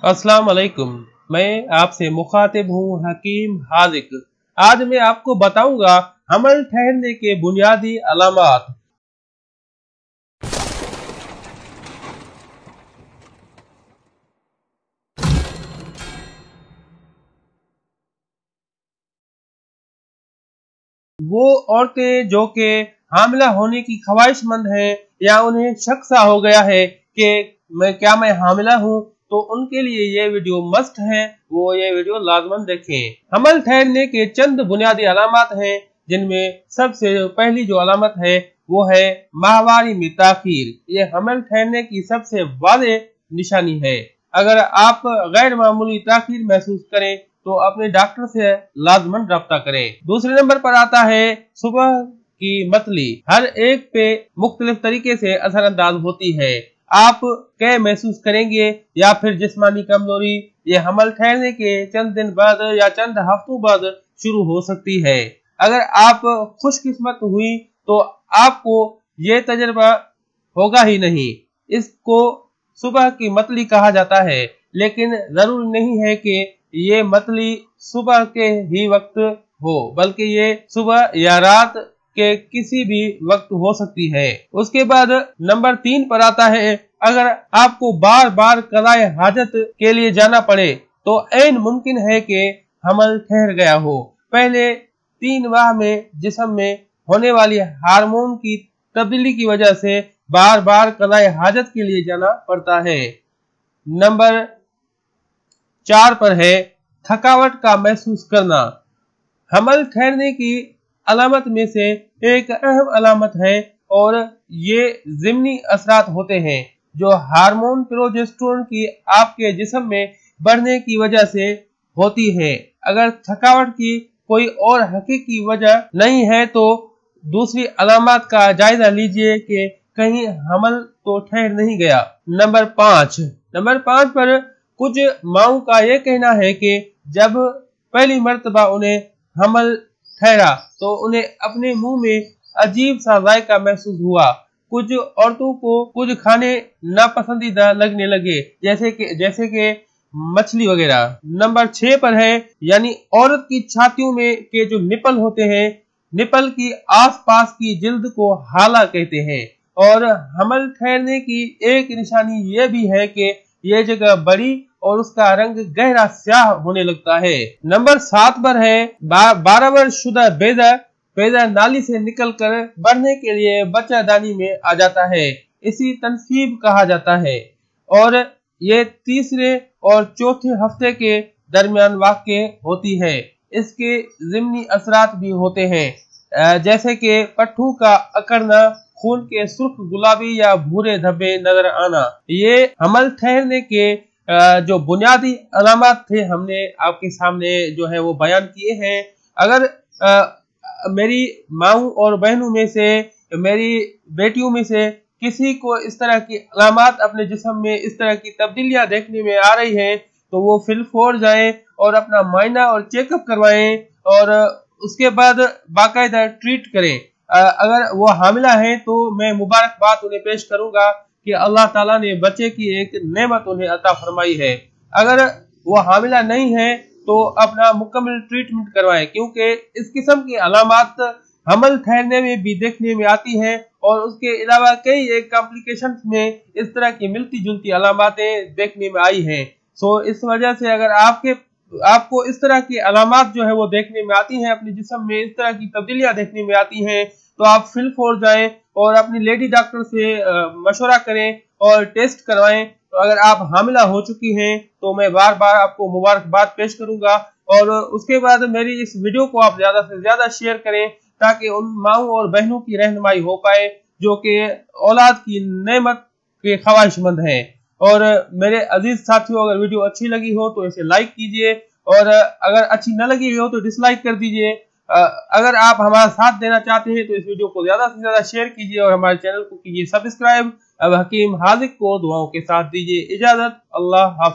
अस्सलाम वालेकुम। मैं आपसे मुखातिब हूँ हकीम हाजिक। आज मैं आपको बताऊंगा हमल ठहरने के बुनियादी अलामात। वो औरतें जो कि हामिला होने की ख्वाहिशमंद हैं या उन्हें शक सा हो गया है कि मैं हामिला हूँ, तो उनके लिए ये वीडियो मस्ट है। वो ये वीडियो लाजमन देखें। हमल ठहरने के चंद बुनियादी अलामात हैं, जिनमें सबसे पहली जो अलामत है वो है माहवारी में ताखीर। ये हमल ठहरने की सबसे वाज़ेह निशानी है। अगर आप गैर मामूली ताखीर महसूस करें तो अपने डॉक्टर से लाजमन रब्ता करें। दूसरे नंबर पर आता है सुबह की मतली। हर एक पे मुख्तलिफ तरीके से असरअंदाज होती है। आप क्या महसूस करेंगे या फिर जिस्मानी कमजोरी ये हमल ठहरने के चंद दिन बाद या चंद हफ्तों बाद शुरू हो सकती है। अगर आप खुशकिस्मत हुई तो आपको ये तजर्बा होगा ही नहीं। इसको सुबह की मतली कहा जाता है, लेकिन जरूरी नहीं है कि ये मतली सुबह के ही वक्त हो, बल्कि ये सुबह या रात के किसी भी वक्त हो सकती है। उसके बाद नंबर 3 पर आता है, अगर आपको बार बार कज़ाए हाजत के लिए जाना पड़े तो ऐन मुमकिन है कि हमल ठहर गया हो। पहले 3 माह में जिस्म में होने वाली हार्मोन की तब्दीली की वजह से बार बार कज़ाए हाजत के लिए जाना पड़ता है। नंबर 4 पर है थकावट का महसूस करना। हमल ठहरने की अलामत में से एक अहम अलामत है और ये ज़िमनी असरात होते हैं जो हार्मोन प्रोजेस्टेरोन की आपके जिस्म में बढ़ने की वजह से होती है। अगर थकावट की कोई और हकीकी वजह नहीं है तो दूसरी अलामत का जायजा लीजिए कि कहीं हमल तो ठहर नहीं गया। नंबर 5 पर कुछ माओं का यह कहना है कि जब पहली मर्तबा उन्हें हमल ठहरा तो उन्हें अपने मुंह में अजीब सा जायका महसूस हुआ। कुछ औरतों को कुछ खाने नापसंदीदा लगने लगे, जैसे कि मछली वगैरह। नंबर 6 पर है, यानी औरत की छातियों में के जो निपल होते हैं, निपल की आसपास की जिल्द को हाला कहते हैं। और हमल ठहरने की एक निशानी यह भी है कि ये जगह बड़ी और उसका रंग गहरा स्याह होने लगता है। नंबर 7 पर है, 12 वर्षशुदा बेदा नाली से निकलकर बढ़ने के लिए बच्चा दानी में आ जाता है। इसी तनसीब कहा जाता है और ये तीसरे और चौथे हफ्ते के दरमियान वाक़ होती है। इसके ज़िमनी असरात भी होते हैं, जैसे कि पट्ठू का अकड़ना, खून के सुर्ख गुलाबी या भूरे धब्बे नजर आना। ये हमल ठहरने के जो बुनियादी अलामत थे हमने आपके सामने जो है वो बयान किए हैं। अगर मेरी माओं और बहनों में से, मेरी बेटियों में से किसी को इस तरह की अलामत अपने जिस्म में इस तरह की तब्दीलियां देखने में आ रही हैं तो वो फिलफौर जाएं और अपना मायना और चेकअप करवाएं और उसके बाद बाकायदा ट्रीट करें। अगर वो हामिला हैं तो मैं मुबारकबाद उन्हें पेश करूंगा कि अल्लाह ताला ने बच्चे की एक नेमत उन्हें अता फरमाई है। अगर वो हामिला नहीं है तो अपना मुकम्मल ट्रीटमेंट करवाएं, क्योंकि इस किस्म की अलामत हमल ठहरने में भी देखने में आती हैं और उसके अलावा कई एक कॉम्प्लिकेशंस में इस तरह की मिलती जुलती अलामतें देखने में आई हैं। सो इस वजह से अगर आपको इस तरह की अलामत जो है वो देखने में आती हैं, अपने जिस्म में इस तरह की तब्दीलियां देखने में आती हैं, तो आप फिलफौर जाएं और अपनी लेडी डॉक्टर से मशवरा करें और टेस्ट करवाएं। तो अगर आप हामिला हो चुकी हैं तो मैं बार बार आपको मुबारकबाद पेश करूंगा और उसके बाद मेरी इस वीडियो को आप ज्यादा से ज्यादा शेयर करें ताकि उन माओं और बहनों की रहनुमाई हो पाए जो कि औलाद की नेमत के ख्वाहिशमंद हैं। और मेरे अजीज साथियों, अगर वीडियो अच्छी लगी हो तो इसे लाइक कीजिए और अगर अच्छी न लगी हो तो डिसलाइक कर दीजिए। अगर आप हमारा साथ देना चाहते हैं तो इस वीडियो को ज्यादा से ज्यादा शेयर कीजिए और हमारे चैनल को कीजिए सब्सक्राइब। अब हकीम हाजिक को दुआओं के साथ दीजिए इजाजत। अल्लाह हाफ़िज़।